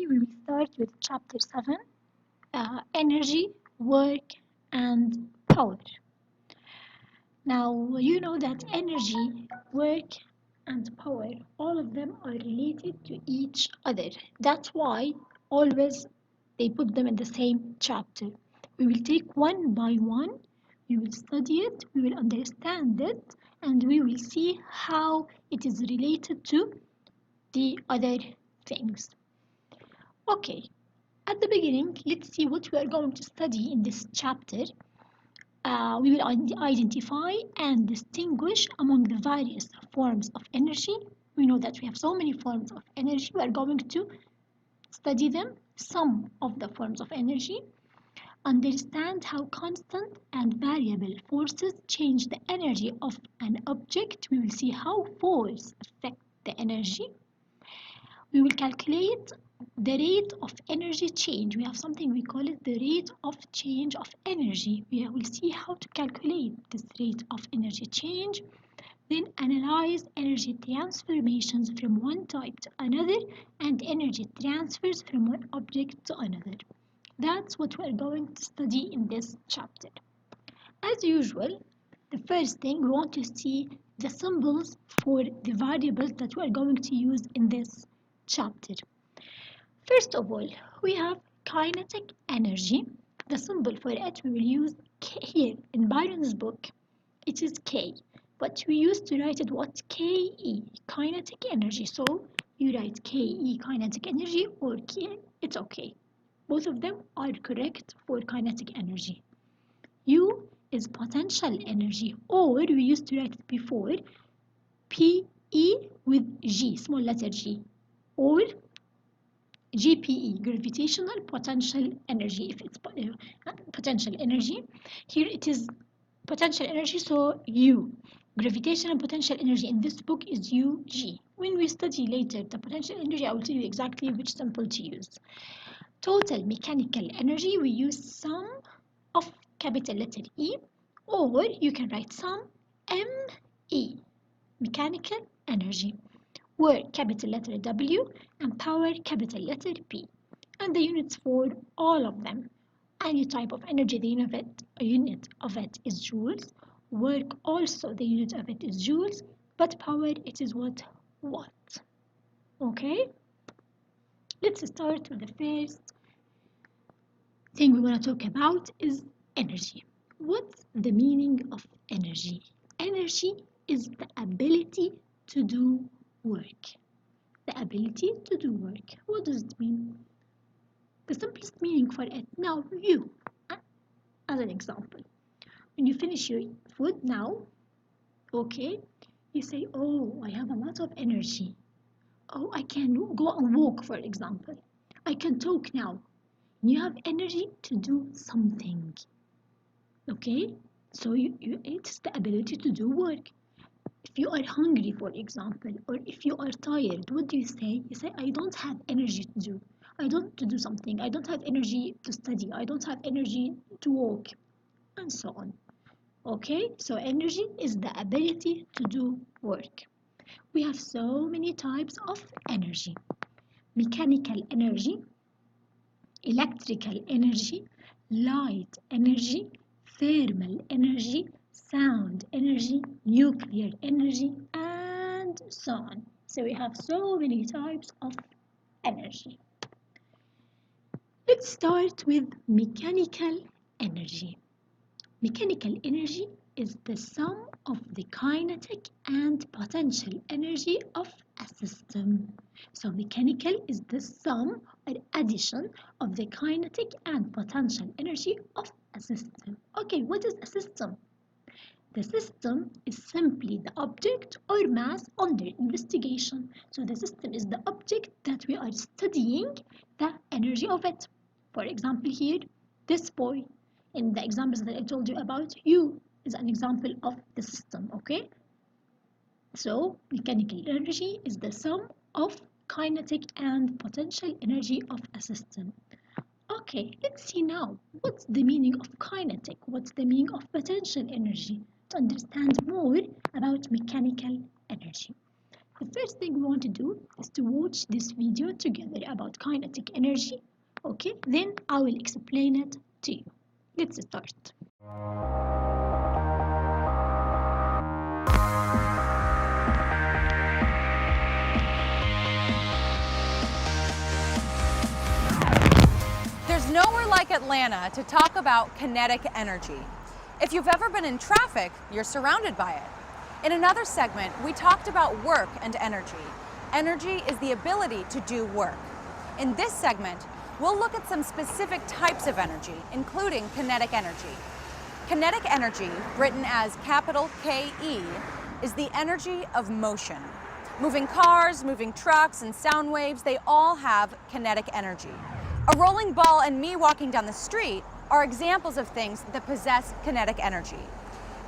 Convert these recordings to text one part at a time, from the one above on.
we will start with Chapter 7, Energy, Work, and Power. Now, you know that energy, work, and power, all of them are related to each other. That's why always they put them in the same chapter. We will take one by one, we will study it, we will understand it, and we will see how it is related to the other things. Okay, at the beginning, let's see what we are going to study in this chapter. We will identify and distinguish among the various forms of energy. We know that we have so many forms of energy. We are going to study them, some of the forms of energy, understand how constant and variable forces change the energy of an object. We will see how force affects the energy. We will calculate the rate of energy change. We have something we call it the rate of change of energy. We will see how to calculate this rate of energy change. Then analyze energy transformations from one type to another and energy transfers from one object to another. That's what we're going to study in this chapter. As usual, the first thing we want to see the symbols for the variables that we are going to use in this chapter. First of all, we have kinetic energy. The symbol for it we will use K here in Barron's book. It is K, but we used to write it what? KE, kinetic energy. So you write KE, kinetic energy, or K, it's okay. Both of them are correct for kinetic energy. U is potential energy, or we used to write it before PE with G, small letter G, or GPE, gravitational potential energy. If it's potential energy, here it is potential energy, so U. Gravitational potential energy in this book is UG. When we study later the potential energy, I will tell you exactly which symbol to use. Total mechanical energy, we use sum of capital letter E, or you can write sum ME, mechanical energy. Work, capital letter W, and power, capital letter P. And the units for all of them. Any type of energy, the unit of it is joules. Work also, the unit of it is joules. But power, it is what? Watt. Okay? Let's start with the first thing we want to talk about is energy. What's the meaning of energy? Energy is the ability to do work. The ability to do work. What does it mean? The simplest meaning for it, now you, as an example, when you finish your food now, okay, you say, oh, I have a lot of energy. Oh, I can go and walk, for example. I can talk now. You have energy to do something. Okay, so it's the ability to do work. If you are hungry, for example, or if you are tired, what do you say? You say, I don't have energy to do. I don't to do something. I don't have energy to study. I don't have energy to walk, and so on. Okay, so energy is the ability to do work. We have so many types of energy. Mechanical energy, electrical energy, light energy, thermal energy, sound energy, nuclear energy, and so on. So we have so many types of energy. Let's start with mechanical energy. Mechanical energy is the sum of the kinetic and potential energy of a system. So mechanical is the sum or addition of the kinetic and potential energy of a system. Okay, what is a system? The system is simply the object or mass under investigation. So the system is the object that we are studying the energy of it. For example here, this boy, in the examples that I told you about, U is an example of the system, okay? So mechanical energy is the sum of kinetic and potential energy of a system. Okay, let's see now, what's the meaning of kinetic? What's the meaning of potential energy? To understand more about mechanical energy. The first thing we want to do is to watch this video together about kinetic energy. Okay, then I will explain it to you. Let's start. There's nowhere like Atlanta to talk about kinetic energy. If you've ever been in traffic, you're surrounded by it. In another segment, we talked about work and energy. Energy is the ability to do work. In this segment, we'll look at some specific types of energy, including kinetic energy. Kinetic energy, written as capital K-E, is the energy of motion. Moving cars, moving trucks, and sound waves, they all have kinetic energy. A rolling ball and me walking down the street are examples of things that possess kinetic energy.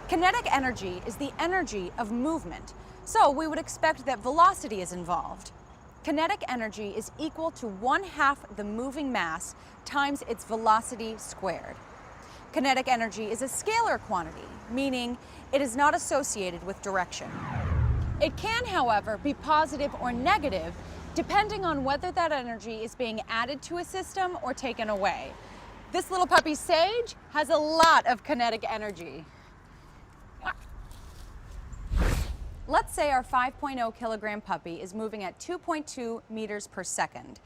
Kinetic energy is the energy of movement, so we would expect that velocity is involved. Kinetic energy is equal to 1/2 the moving mass times its velocity squared. Kinetic energy is a scalar quantity, meaning it is not associated with direction. It can, however, be positive or negative depending on whether that energy is being added to a system or taken away. This little puppy, Sage, has a lot of kinetic energy. Let's say our 5.0 kilogram puppy is moving at 2.2 meters per second.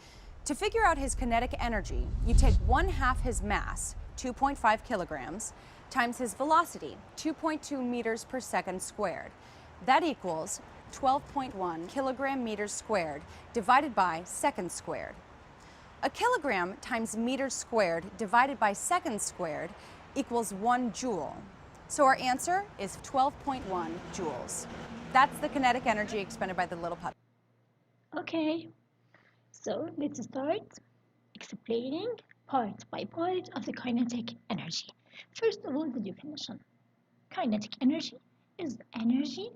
To figure out his kinetic energy, you take 1/2 his mass, 2.5 kilograms, times his velocity, 2.2 meters per second squared. That equals 12.1 kilogram meters squared divided by seconds squared. A kilogram times meters squared divided by seconds squared equals 1 joule. So our answer is 12.1 joules. That's the kinetic energy expended by the little puppy. Okay, so let's start explaining part by part of the kinetic energy. First of all, the definition. Kinetic energy is energy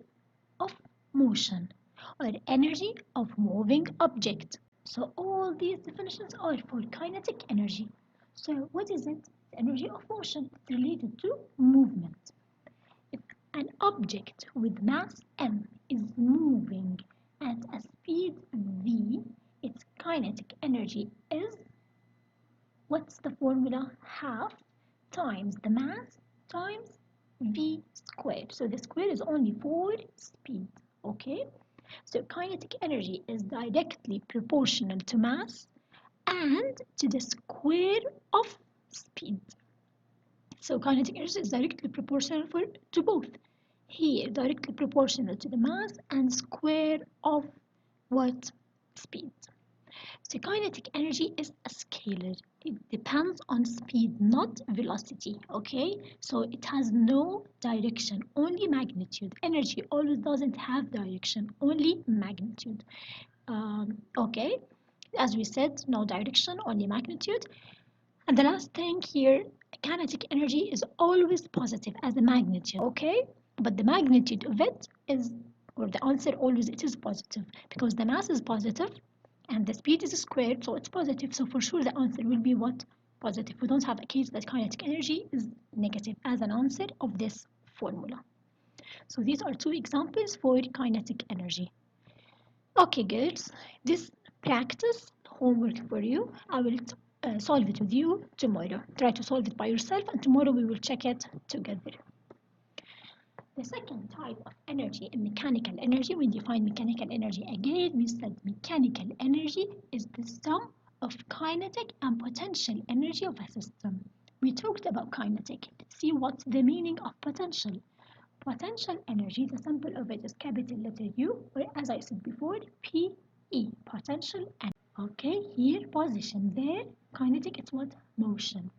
of motion or energy of moving object. So all these definitions are for kinetic energy. So what is it? The energy of motion related to movement. If an object with mass m is moving at a speed v, its kinetic energy is, what's the formula? Half times the mass times v squared. So the square is only for speed, okay? So kinetic energy is directly proportional to mass and to the square of speed. So kinetic energy is directly proportional to both. Here, directly proportional to the mass and square of what? Speed. So kinetic energy is a scalar. It depends on speed, not velocity, okay? So it has no direction, only magnitude. Energy always doesn't have direction, only magnitude. Okay, as we said, no direction, only magnitude. And the last thing here, kinetic energy is always positive as a magnitude, okay? But the magnitude of it is, or the answer always it is positive because the mass is positive and the speed is squared, so it's positive. So for sure the answer will be what? Positive. We don't have a case that kinetic energy is negative as an answer of this formula. So these are two examples for kinetic energy. Okay, girls, this practice homework for you. I will solve it with you tomorrow. Try to solve it by yourself, and tomorrow we will check it together. The second type of energy is mechanical energy. We define mechanical energy again. We said mechanical energy is the sum of kinetic and potential energy of a system. We talked about kinetic. Let's see what's the meaning of potential. Potential energy, the symbol of it is capital letter U, or as I said before, PE, potential energy. Okay, here position, there kinetic, it's what? Motion.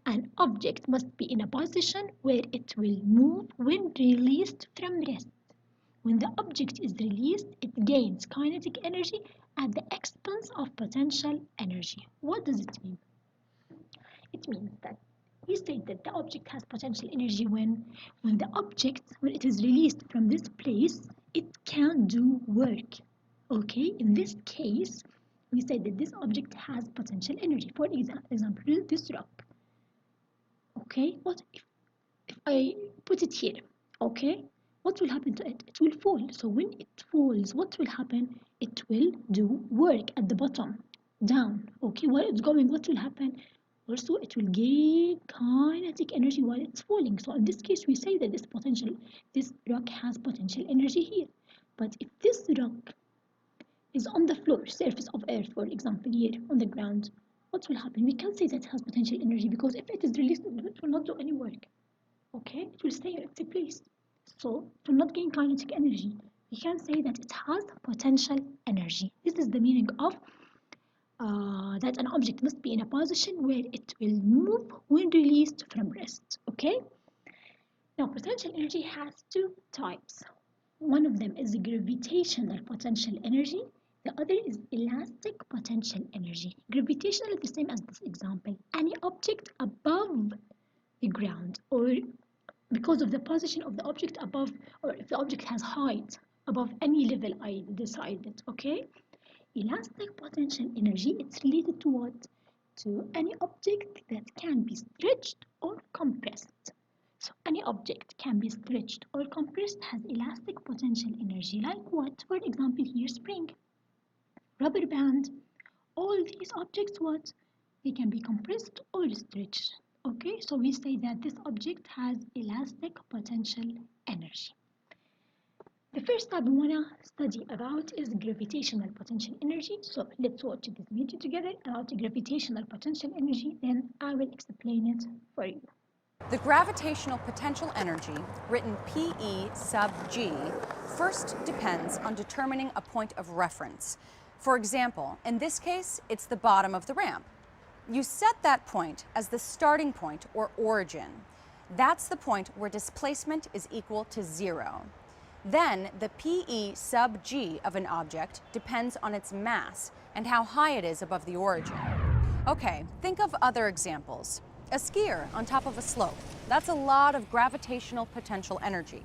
An object must be in a position where it will move when released from rest. When the object is released, it gains kinetic energy at the expense of potential energy. What does it mean? It means that we say that the object has potential energy when the object, when it is released from this place, it can do work. Okay, in this case, we say that this object has potential energy. For example, this rock. Okay, what if I put it here? Okay, what will happen to it? It will fall. So when it falls, what will happen? It will do work at the bottom, down. Okay, while it's going, what will happen? Also, it will gain kinetic energy while it's falling. So in this case, we say that this rock has potential energy here. But if this rock is on the floor, surface of Earth, for example, here on the ground, what will happen? We can't say that it has potential energy because if it is released, it will not do any work. Okay, it will stay in its place. So it will not gain kinetic energy. We can say that it has potential energy. This is the meaning of that an object must be in a position where it will move when released from rest. Okay. Now, potential energy has two types. One of them is gravitational potential energy. The other is elastic potential energy. Gravitational is the same as this example. Any object above the ground, or because of the position of the object above, or if the object has height above any level I decided, okay? Elastic potential energy, it's related to what? To any object that can be stretched or compressed. So any object can be stretched or compressed has elastic potential energy, like what? For example, here spring, rubber band, all these objects, what? They can be compressed or stretched. Okay, so we say that this object has elastic potential energy. The first type we want to study about is gravitational potential energy. So let's watch this video together about gravitational potential energy, then I will explain it for you. The gravitational potential energy, written PE sub G, first depends on determining a point of reference. For example, in this case, it's the bottom of the ramp. You set that point as the starting point or origin. That's the point where displacement is equal to 0. Then the PE sub G of an object depends on its mass and how high it is above the origin. Okay, think of other examples. A skier on top of a slope. That's a lot of gravitational potential energy.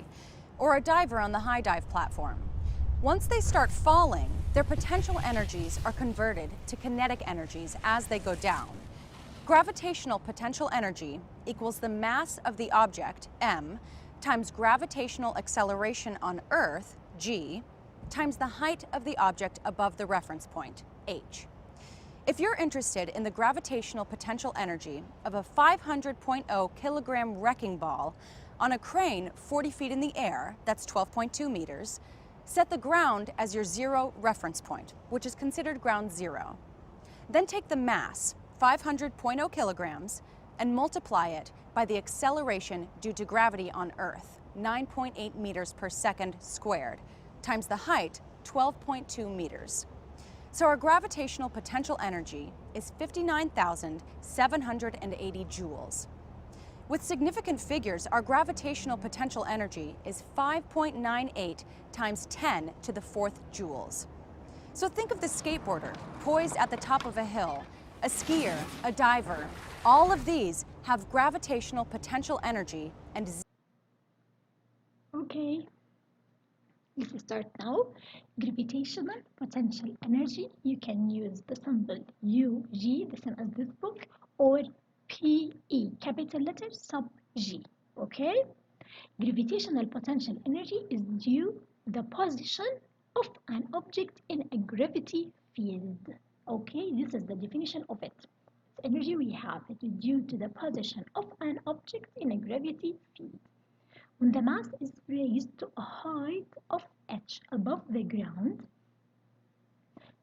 Or a diver on the high dive platform. Once they start falling, their potential energies are converted to kinetic energies as they go down. Gravitational potential energy equals the mass of the object, m, times gravitational acceleration on Earth, g, times the height of the object above the reference point, h. If you're interested in the gravitational potential energy of a 500.0 kilogram wrecking ball on a crane 40 feet in the air, that's 12.2 meters, set the ground as your 0 reference point, which is considered ground 0. Then take the mass, 500.0 kilograms, and multiply it by the acceleration due to gravity on Earth, 9.8 meters per second squared, times the height, 12.2 meters. So our gravitational potential energy is 59,780 joules. With significant figures, our gravitational potential energy is 5.98 times 10 to the 4th joules. So think of the skateboarder poised at the top of a hill, a skier, a diver. All of these have gravitational potential energy and Okay, let's start now. Gravitational potential energy, you can use the symbol UG, the same as this book, or PE, capital letter sub G. Okay? Gravitational potential energy is due the position of an object in a gravity field. Okay, this is the definition of it. It's energy we have. It is due to the position of an object in a gravity field. When the mass is raised to a height of h above the ground,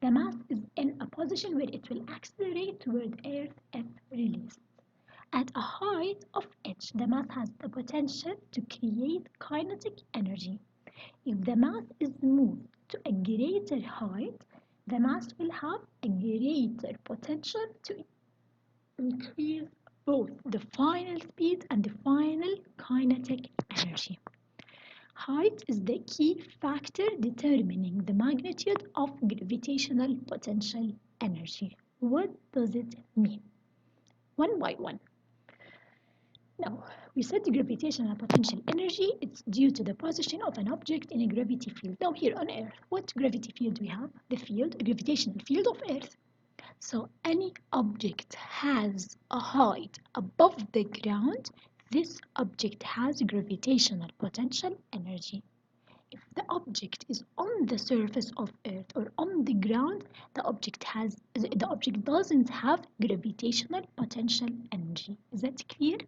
the mass is in a position where it will accelerate toward Earth if released. At a height of h, the mass has the potential to create kinetic energy. If the mass is moved to a greater height, the mass will have a greater potential to increase both the final speed and the final kinetic energy. Height is the key factor determining the magnitude of gravitational potential energy. What does it mean? One by one. Now, we said the gravitational potential energy, it's due to the position of an object in a gravity field. Now here on Earth, what gravity field we have? The field, gravitational field of Earth. So any object has a height above the ground, This object has gravitational potential energy. If the object is on the surface of Earth or on the ground, the object doesn't have gravitational potential energy. Is that clear?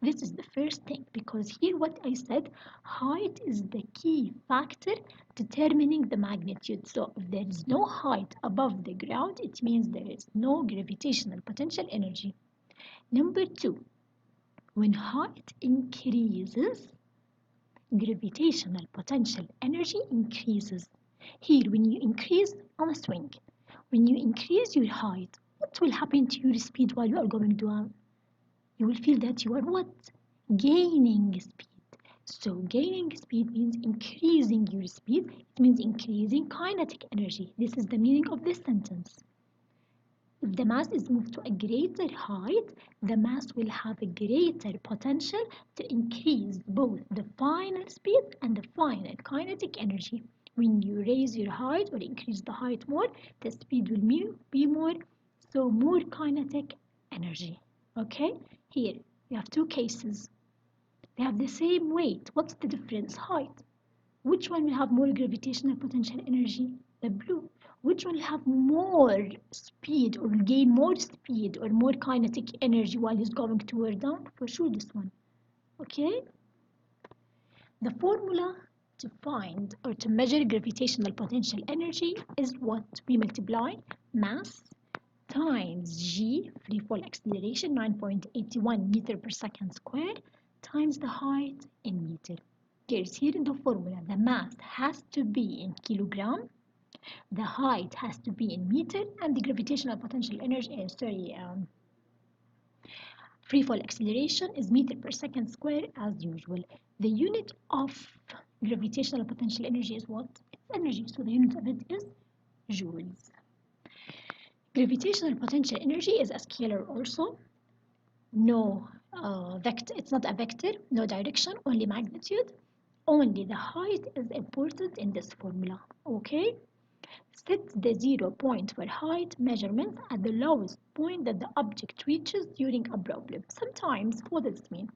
This is the first thing, because here what I said, height is the key factor determining the magnitude. So if there is no height above the ground, it means there is no gravitational potential energy. Number two, when height increases, gravitational potential energy increases. Here, when you increase on a swing, when you increase your height, what will happen to your speed while you are going down? You will feel that you are what? Gaining speed. So gaining speed means increasing your speed. It means increasing kinetic energy. This is the meaning of this sentence. If the mass is moved to a greater height, the mass will have a greater potential to increase both the final speed and the final kinetic energy. When you raise your height or increase the height more, the speed will be more, so more kinetic energy. Okay, here we have two cases. They have the same weight. What's the difference? Height. Which one will have more gravitational potential energy? The blue. Which one will have more speed or gain more speed or more kinetic energy while he's going toward down? For sure this one. Okay? The formula to find or to measure gravitational potential energy is what? We multiply mass times g, free fall acceleration, 9.81 meter per second squared, times the height in meter. Here's here in the formula, the mass has to be in kilogram, the height has to be in meter, and the gravitational potential energy, free fall acceleration is meter per second squared as usual. The unit of gravitational potential energy is what? It's energy, so the unit of it is joules. Gravitational potential energy is a scalar also. No vector, it's not a vector, no direction, only magnitude. Only the height is important in this formula, okay? Set the 0 point for height measurement at the lowest point that the object reaches during a problem. Sometimes, what does it mean?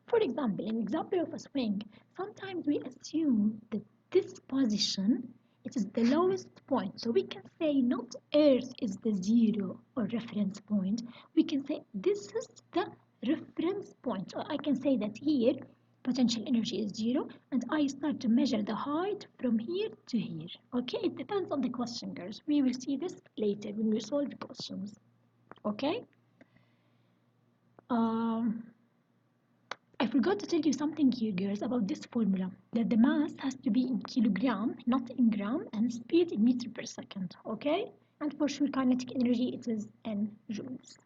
For example, in example of a swing, sometimes we assume that this position, it is the lowest point. So we can say not Earth is the zero or reference point. We can say this is the reference point. Or I can say that here potential energy is zero and I start to measure the height from here to here. Okay, it depends on the question, girls. We will see this later when we solve the questions. Okay. I forgot to tell you something here, girls, about this formula, that the mass has to be in kilogram, not in gram, and speed in meter per second, okay? And for sure, kinetic energy, it is in joules.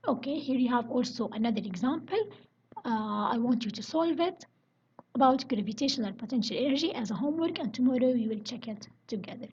Okay, here you have also another example. I want you to solve it about gravitational potential energy as a homework, and tomorrow we will check it together.